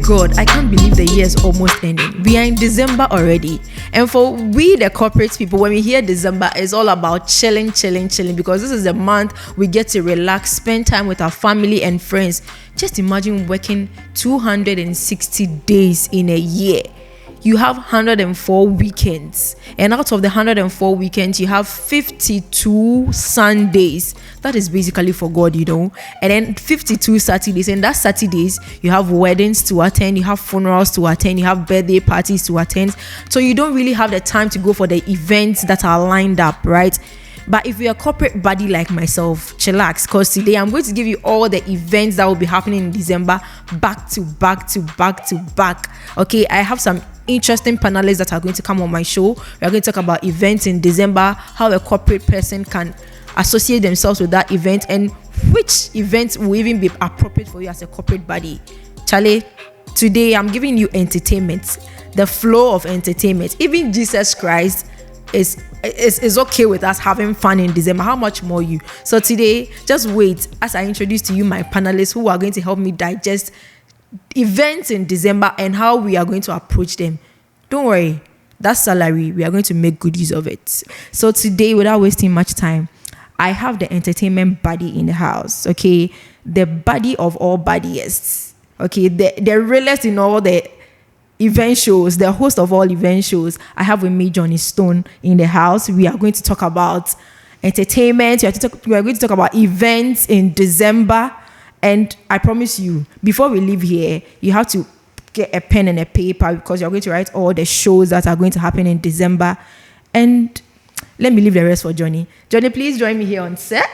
God, I can't believe the year is almost ending. We are in December already. And for we, the corporate people, when we hear December, it's all about chilling, because this is the month we get to relax, spend time with our family and friends. Just imagine working 260 days in a year. You have 104 weekends, and out of the 104 weekends, you have 52 Sundays. That is basically for God, and then 52 Saturdays, and that Saturdays you have weddings to attend, you have funerals to attend, you have birthday parties to attend, so you don't really have the time to go for the events that are lined up, right? But if you're a corporate buddy like myself, chillax, because today I'm going to give you all the events that will be happening in December, back to back. Okay, I have some interesting panelists that are going to come on my show. We're going to talk about events in December, how a corporate person can associate themselves with that event, and which events will even be appropriate for you as a corporate buddy. Charlie, today I'm giving you entertainment, the flow of entertainment. Even Jesus Christ is okay with us having fun in December. How much more you? So today, just wait as I introduce to you my panelists who are going to help me digest events in December and how we are going to approach them. Don't worry, that salary, we are going to make good use of it. So today, without wasting much time, I have the entertainment buddy in the house, okay? The buddy of all buddyists, okay? The realest in all the event shows, the host of all event shows. I have with me Johnny Stone in the house. We are going to talk about entertainment. We are going to talk about events in December. And I promise you, before we leave here, you have to get a pen and a paper because you're going to write all the shows that are going to happen in December. And let me leave the rest for Johnny. Johnny, please join me here on set.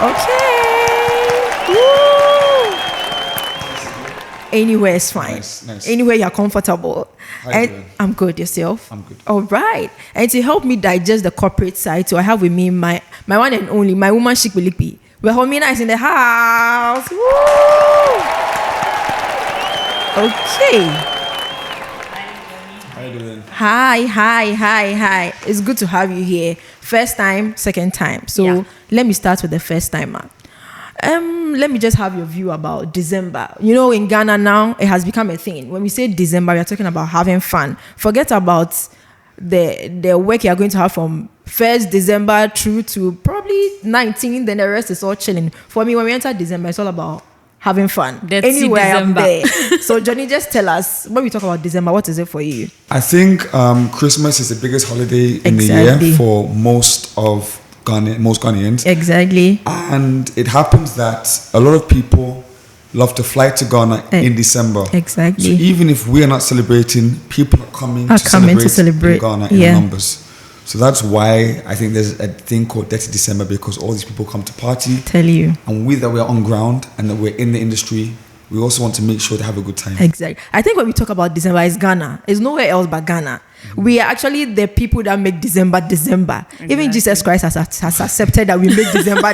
Okay. Woo. Anywhere is fine. Nice. Anywhere you're comfortable. How you doing? I'm good. Yourself? I'm good. All right. And to help me digest the corporate side, so I have with me my one and only, my woman Shikbilipi. Where Homina is in the house. Woo! Okay. How you doing? Hi. It's good to have you here. First time, second time. So Let me start with the first timer. Let me just have your view about December. In Ghana now, it has become a thing. When we say December, we are talking about having fun. Forget about the work you are going to have from 1st December through to probably 19th, then the rest is all chilling. For me, when we enter December, it's all about having fun. Anywhere I'm there. So Johnny, just tell us, when we talk about December, what is it for you? I think Christmas is the biggest holiday in the year for most Ghanaians. Exactly. And it happens that a lot of people love to fly to Ghana in December. Exactly. So even if we are not celebrating, people are coming to celebrate in Ghana in numbers. So that's why I think there's a thing called Dirty December, because all these people come to party. Tell you. And we that we're on ground and that we're in the industry, we also want to make sure they have a good time. Exactly. I think when we talk about December, it's Ghana. It's nowhere else but Ghana. Mm-hmm. We are actually the people that make December. Exactly. Even Jesus Christ has accepted that we make December.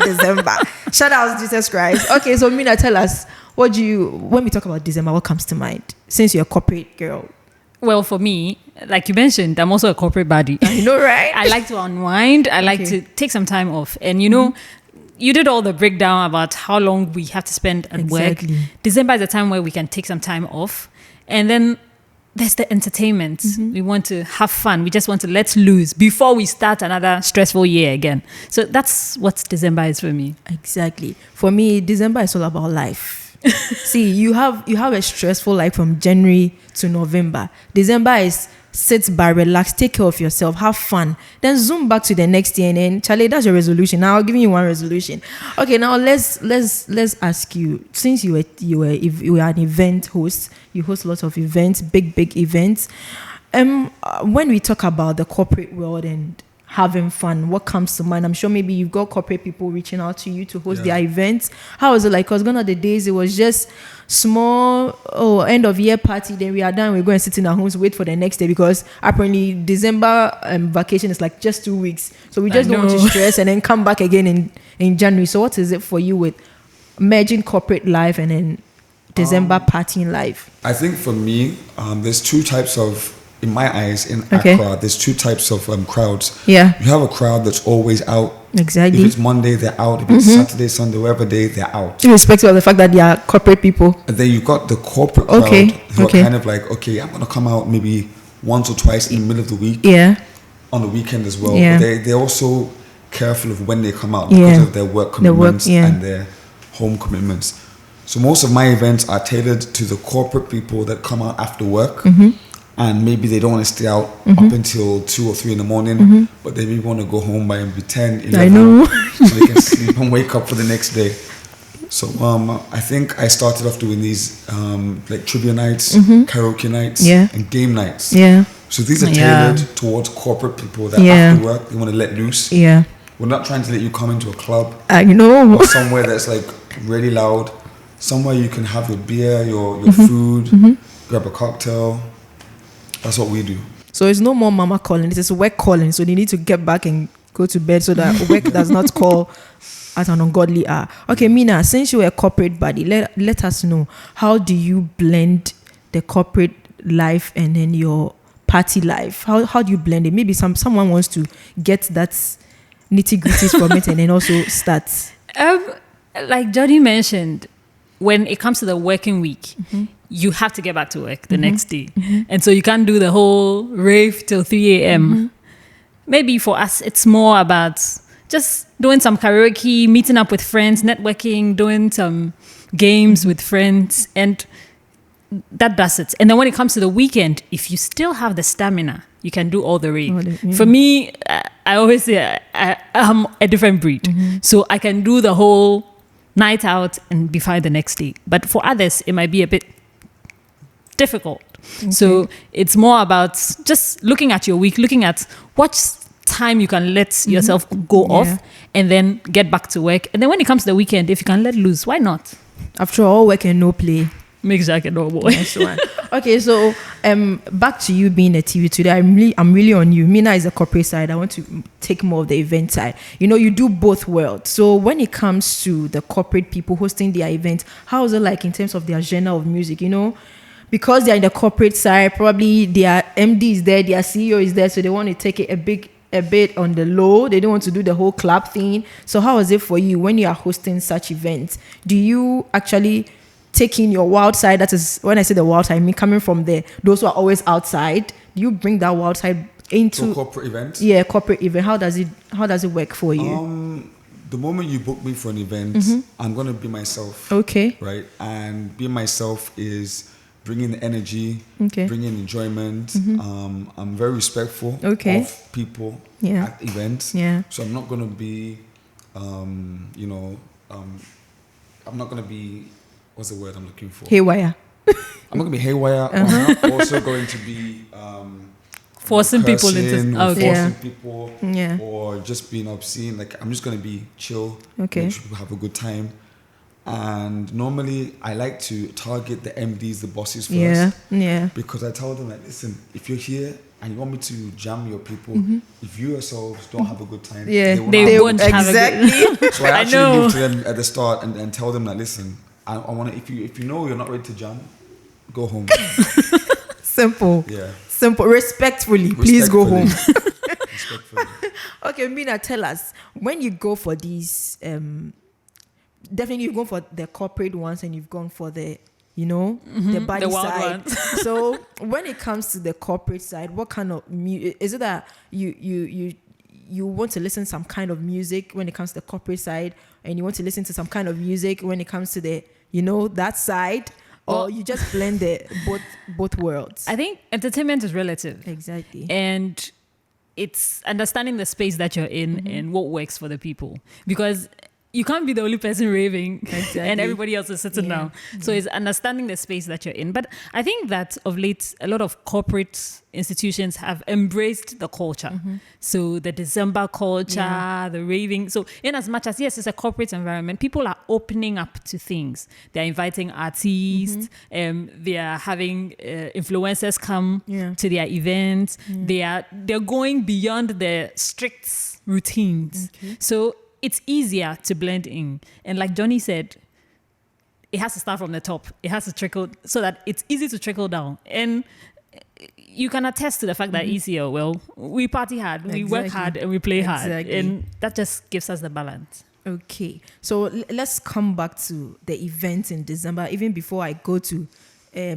Shout out Jesus Christ. Okay, so Mina, tell us, when we talk about December, what comes to mind? Since you're a corporate girl. Well, for me, like you mentioned, I'm also a corporate buddy. I know, right? I like to unwind. I like to take some time off. And you did all the breakdown about how long we have to spend at work. December is a time where we can take some time off. And then there's the entertainment. Mm-hmm. We want to have fun. We just want to let loose before we start another stressful year again. So that's what December is for me. Exactly. For me, December is all about life. See, you have a stressful life from January to November. December is sit back, relax, take care of yourself, have fun, then zoom back to the next year. And then Charlie, that's your resolution. Now I'll give you one resolution. Okay, now let's ask you, since you were an event host, you host lots of events, big events. When we talk about the corporate world and having fun, what comes to mind? I'm sure maybe you've got corporate people reaching out to you to host their events. How is it like? Because gone are the days it was just small end of year party, then we are done, we go and sit in our homes, wait for the next day, because apparently December vacation is like just 2 weeks, so we just don't want to stress and then come back again in January. So what is it for you with merging corporate life and then December partying life? I think for me, there's two types of in my eyes, in Accra, there's two types of crowds. Yeah. You have a crowd that's always out. Exactly. If it's Monday, they're out. If it's Saturday, Sunday, whatever day, they're out. Irrespective of the fact that they are corporate people. And then you got the corporate crowd who are kind of like, okay, I'm going to come out maybe once or twice in the middle of the week. Yeah. On the weekend as well. Yeah. But they're also careful of when they come out because of their work commitments and their home commitments. So most of my events are tailored to the corporate people that come out after work. And maybe they don't want to stay out up until 2 or 3 in the morning, but they maybe want to go home by maybe 10, 11. I know. So they can sleep and wake up for the next day. So I think I started off doing these like trivia nights, karaoke nights, and game nights. Yeah. So these are tailored towards corporate people that after work, they want to let loose. Yeah. We're not trying to let you come into a club. I know. Or somewhere that's like really loud. Somewhere you can have your beer, your food, grab a cocktail. That's what we do. So it's no more mama calling. It is work calling. So they need to get back and go to bed so that work does not call at an ungodly hour. Okay, Mina, since you're a corporate body, let us know, how do you blend the corporate life and then your party life? How do you blend it? Maybe someone wants to get that nitty-gritties from it and then also start. Like Johnny mentioned, when it comes to the working week, you have to get back to work the next day. And so you can't do the whole rave till 3 a.m. Maybe for us, it's more about just doing some karaoke, meeting up with friends, networking, doing some games with friends, and that does it. And then when it comes to the weekend, if you still have the stamina, you can do all the rave. For me, I always say I'm a different breed. So I can do the whole night out and be fine the next day. But for others, it might be a bit difficult. So it's more about just looking at your week, looking at what time you can let yourself go off and then get back to work. And then when it comes to the weekend, if you can let loose, why not? After all, work and no play makes Jack a no boy. Okay, so back to you being a TV today. I'm really on you. Mina is the corporate side. I want to take more of the event side. You do both worlds. So when it comes to the corporate people hosting their events, how is it like in terms of their genre of music? Because they're in the corporate side, probably their MD is there, their CEO is there, so they want to take it a bit on the low. They don't want to do the whole club thing. So how is it for you when you are hosting such events? Do you actually take in your wild side? That is, when I say the wild side, I mean coming from those who are always outside. Do you bring that wild side into corporate events? Yeah, corporate event. How does it work for you? The moment you book me for an event, I'm gonna be myself. Okay. Right, and being myself is bringing the energy, bringing enjoyment. I'm very respectful of people at events. Yeah. So I'm not gonna be, I'm not gonna be. What's the word I'm looking for? Haywire. I'm not going to be haywire. I'm not also going to be forcing people into people or just being obscene. Like, I'm just going to be chill. Okay. Make sure people have a good time. And normally I like to target the MDs, the bosses first. Yeah. Because I tell them, like, listen, if you're here and you want me to jam your people, if you yourselves don't have a good time, they won't have exactly. A good So I actually move to them at the start and tell them, like, listen, I want to. If you know you're not ready to jam, go home. Simple. Yeah. Simple. Respectfully, please go home. Respectfully. Okay, Mina, tell us, when you go for these, definitely you've gone for the corporate ones and you've gone for the, the body the side. So when it comes to the corporate side, what kind of is it that you want to listen to some kind of music when it comes to the corporate side, and you want to listen to some kind of music when it comes to the that side, or you just blend both worlds? I think entertainment is relative. Exactly. And it's understanding the space that you're in and what works for the people, because you can't be the only person raving and everybody else is sitting down. So it's understanding the space that you're in. But I think that of late, a lot of corporate institutions have embraced the culture. So the December culture, the raving. So in as much as, yes, it's a corporate environment, people are opening up to things. They're inviting artists. They are having influencers come to their events. They're going beyond the strict routines. So it's easier to blend in. And like Johnny said, it has to start from the top. It has to trickle so that it's easy to trickle down. And you can attest to the fact that ECL, well, we party hard, we work hard, and we play hard. And that just gives us the balance. Okay. So let's come back to the event in December, even before I go to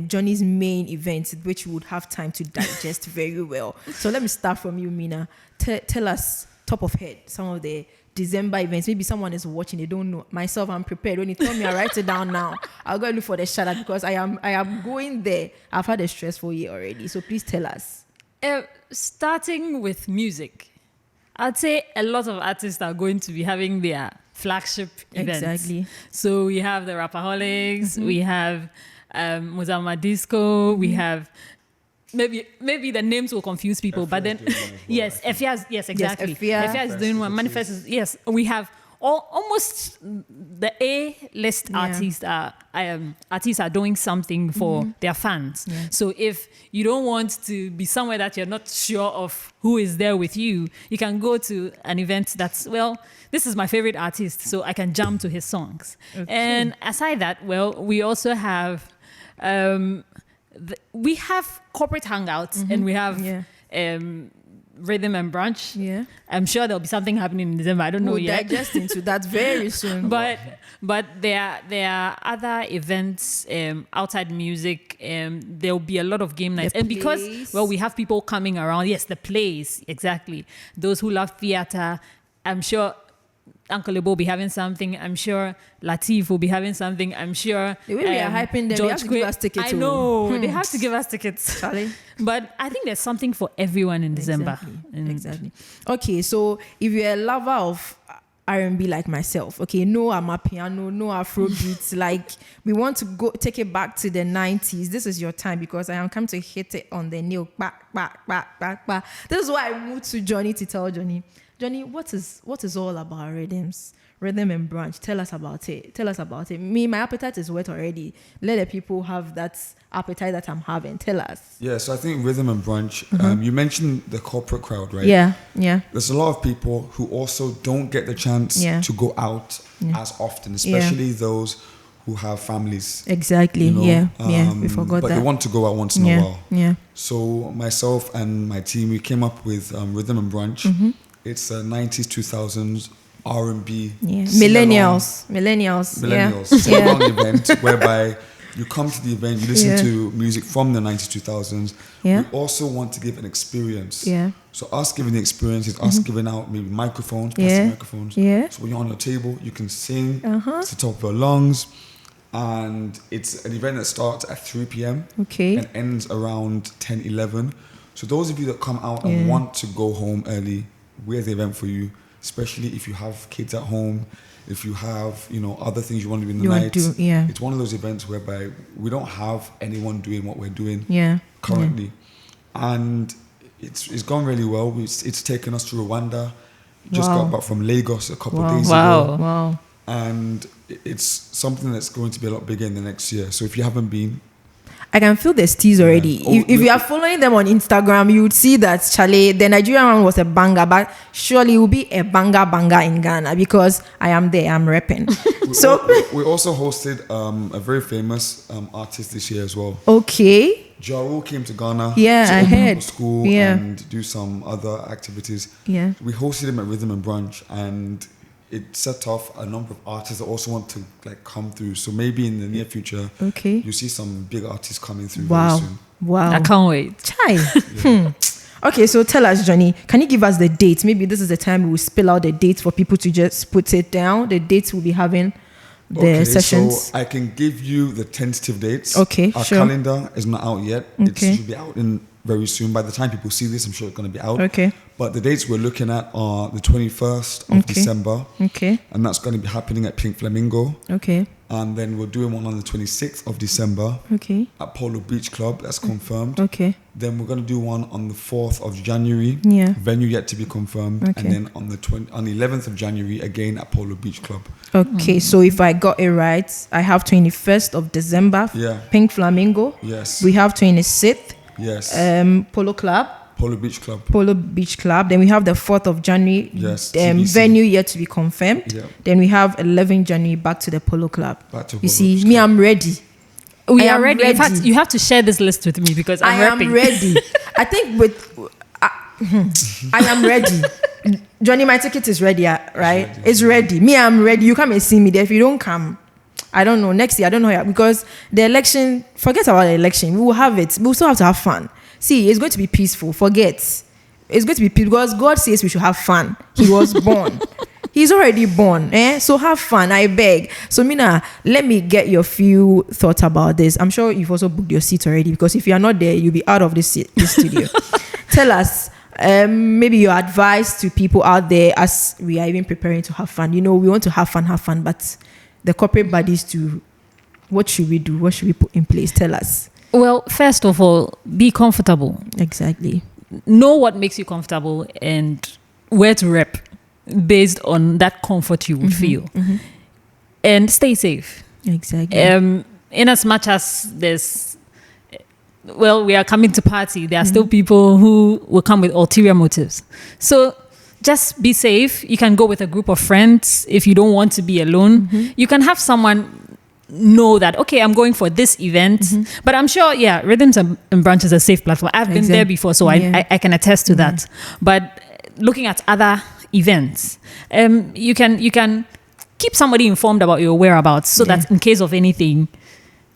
Johnny's main event, which we would have time to digest very well. So let me start from you, Mina. Tell us, top of head, some of the December events. Maybe someone is watching, they don't know. Myself, I'm prepared. When you tell me, I write it down now. I'll go look for the shout out because I am going there. I've had a stressful year already. So please tell us. Starting with music, I'd say a lot of artists are going to be having their flagship events. Exactly. So we have the Rapaholics, we have Muzama Disco, we have maybe the names will confuse people, but then yes, Efia, yes, exactly. Efia is doing one. Manifest is, yes. We have almost the A-list artists are doing something for their fans. Yeah. So if you don't want to be somewhere that you're not sure of who is there with you, you can go to an event that's, well, this is my favorite artist, so I can jam to his songs. Okay. And aside that, well, we also have we have corporate hangouts and we have rhythm and brunch. Yeah, I'm sure there'll be something happening in December. I don't know yet. We'll digest into that very soon. But there are other events outside music. There'll be a lot of game nights, and because we have people coming around. Yes, the plays, exactly. Those who love theater, I'm sure Uncle Ebo will be having something. I'm sure Latif will be having something. I'm sure the way we are hyping them, they have to give us tickets. I know they have to give us tickets. But I think there's something for everyone in December. Exactly. Okay, so if you're a lover of R&B like myself, okay, no Amapiano, no Afrobeats, like we want to go take it back to the 90s. This is your time because I am come to hit it on the nail. This is why I moved to Johnny to tell Johnny, what is all about rhythm and brunch? Tell us about it. Me, my appetite is wet already. Let the people have that appetite that I'm having. Tell us. Yeah, so I think rhythm and brunch, you mentioned the corporate crowd, right? Yeah. There's a lot of people who also don't get the chance to go out as often, especially those who have families. Exactly, you know? We forgot but that. they want to go out once in a while. Yeah. So myself and my team, we came up with rhythm and brunch. It's a 90s, 2000s R&B. Yeah. Millennials. Sing-along event whereby you come to the event, you listen to music from the 90s, 2000s. Yeah. We also want to give an experience. Yeah. So us giving the experience is us giving out maybe microphones, plastic microphones. Yeah. So when you're on your table, you can sing to the top of your lungs. And it's an event that starts at 3 p.m. and ends around 10, 11. So those of you that come out and want to go home early, we're the event for you, especially if you have kids at home, if you have, other things you want to do in the night. It's one of those events whereby we don't have anyone doing what we're doing currently. And it's gone really well. It's taken us to Rwanda. Just got back from Lagos a couple of days ago. Wow. And it's something that's going to be a lot bigger in the next year. So if you haven't been, I can feel the steez already. If you are following them on Instagram, you would see that Charlie, the Nigerian one was a banger, but surely it will be a banger in Ghana because I am there, I'm repping. We also hosted a very famous artist this year as well. Okay. Jaru came to Ghana to open up a school and do some other activities. Yeah. We hosted him at Rhythm and Brunch, and it set off a number of artists that also want to come through. So maybe in the near future, you see some big artists coming through very soon. Wow. I can't wait. Chai. Okay, so tell us, Johnny, can you give us the dates? Maybe this is the time we will spill out the dates for people to just put it down. The dates we'll be having, the sessions. So I can give you the tentative dates. Okay, Our calendar is not out yet. It should be out very soon. By the time people see this, I'm sure it's going to be out. Okay. But the dates we're looking at are the 21st of December. Okay. And that's going to be happening at Pink Flamingo. Okay. And then we're doing one on the 26th of December. Okay. At Polo Beach Club. That's confirmed. Okay. Then we're going to do one on the 4th of January. Yeah. Venue yet to be confirmed. Okay. And then on the 11th of January, again at Polo Beach Club. Okay. So if I got it right, I have 21st of December. Yeah. Pink Flamingo. Yes. We have 26th. Yes. Polo Club. Polo Beach Club. Polo Beach Club. Then we have the 4th of January. Yes. Venue yet to be confirmed. Yeah. Then we have 11 January back to the Polo Club. You see, me, I'm ready. We are ready. In fact, you have to share this list with me because I am ready. I think I am ready. Johnny, my ticket is ready, right? It's ready. Me, I'm ready. You come and see me there. If you don't come, I don't know. Next year, I don't know. Because the election, forget about the election. We will have it. We'll still have to have fun. See, it's going to be peaceful. Forget. It's going to be peaceful because God says we should have fun. He was born. He's already born. So have fun, I beg. So Mina, let me get your few thoughts about this. I'm sure you've also booked your seat already because if you are not there, you'll be out of this studio. Tell us, maybe your advice to people out there as we are even preparing to have fun. You know, we want to have fun, but the corporate bodies too, what should we do? What should we put in place? Tell us. Well, first of all, be comfortable. Exactly. Know what makes you comfortable and where to rep based on that comfort you would feel. Mm-hmm. And stay safe. Exactly. In as much as there's, well, we are coming to party, there are still people who will come with ulterior motives. So just be safe. You can go with a group of friends if you don't want to be alone. Mm-hmm. You can have someone know that, okay, I'm going for this event. But I'm sure, Rhythms and Brunch is a safe platform. I've been there before, so I can attest to that. But looking at other events, you can keep somebody informed about your whereabouts so that in case of anything,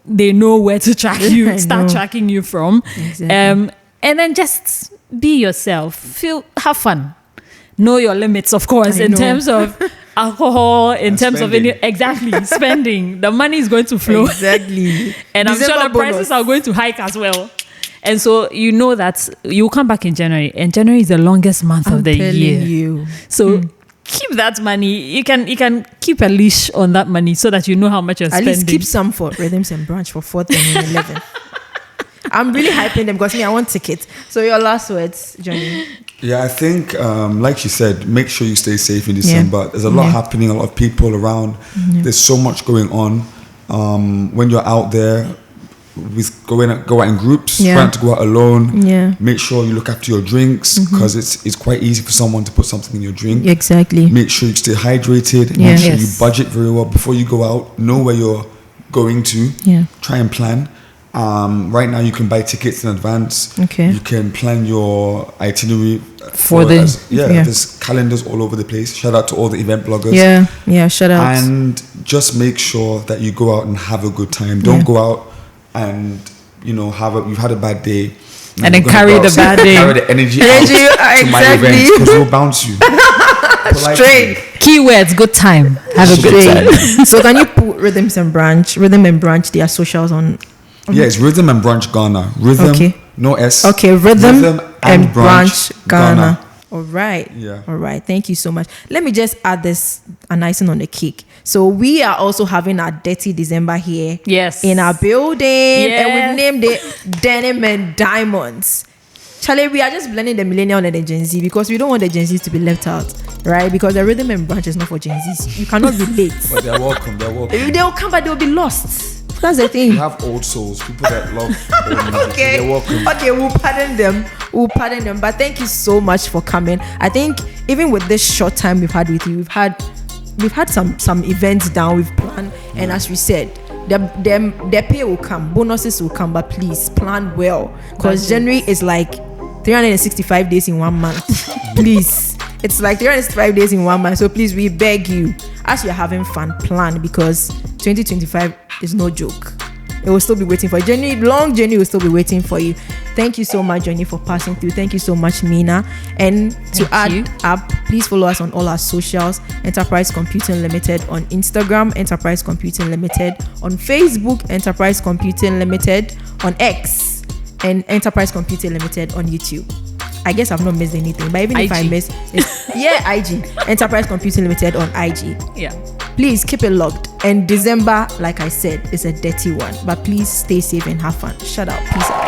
they know where to track you, start tracking you from. Exactly. And then just be yourself. Have fun. Know your limits, of course, in terms of alcohol, in terms spending. Of spending. The money is going to flow. Exactly. And I'm sure the prices are going to hike as well. And so you know that you'll come back in January, and January is the longest month of the year. You. So keep that money. You can keep a leash on that money so that you know how much you're spending. At least keep some for Rhythms and Brunch for 4th and 11th. I'm really hyping them because I want tickets. So your last words, Johnny. Yeah, I think, like you said, make sure you stay safe in December. Yeah. There's a lot happening, a lot of people around. Yeah. There's so much going on. When you're out there, go out in groups, try not to go out alone. Yeah. Make sure you look after your drinks because it's quite easy for someone to put something in your drink. Exactly. Make sure you stay hydrated. Make sure you budget very well before you go out. Know where you're going to. Yeah. Try and plan. Right now you can buy tickets in advance. Okay. You can plan your itinerary there's calendars all over the place. Shout out to all the event bloggers. Yeah, shout out. And just make sure that you go out and have a good time. Don't go out and you've had a bad day and then carry the bad day. Carry the energy out to my event because we'll bounce you. Straight. Keywords, good time. Have a good time. So can you put Rhythm and Brunch, their socials on? Yeah, it's Rhythm and Brunch Ghana. Rhythm, no S. Okay, Rhythm and Brunch Ghana. All right. Yeah. All right. Thank you so much. Let me just add this, an icing on the cake. So we are also having our Dirty December here. Yes. In our building. Yes. And we've named it Denim and Diamonds. Charlie, we are just blending the millennial and the Gen Z because we don't want the Gen Zs to be left out, right? Because the Rhythm and Brunch is not for Gen Zs. You cannot relate. But they're welcome. They'll come, but they'll be lost. That's the thing. We have old souls, people that love old music. Okay. They're welcome. Okay, we'll pardon them. But thank you so much for coming. I think even with this short time we've had with you, we've had some events down, we've planned, and as we said, their pay will come, bonuses will come, but please plan well. Because January is like 365 days in 1 month. Please. It's like 365 days in 1 month. So please, we beg you, as you're having fun, plan, because 2025 is no joke. It will still be waiting for you. Long journey will still be waiting for you. Thank you so much, Johnny, for passing through. Thank you so much, Mina. And to add up, please follow us on all our socials. Enterprise Computing Limited on Instagram, Enterprise Computing Limited on Facebook, Enterprise Computing Limited on X, and Enterprise Computing Limited on YouTube. I guess I've not missed anything, but even IG. If I miss, IG. Enterprise Computing Limited on IG. Yeah. Please keep it locked. And December, like I said, is a dirty one. But please stay safe and have fun. Shut up. Peace out.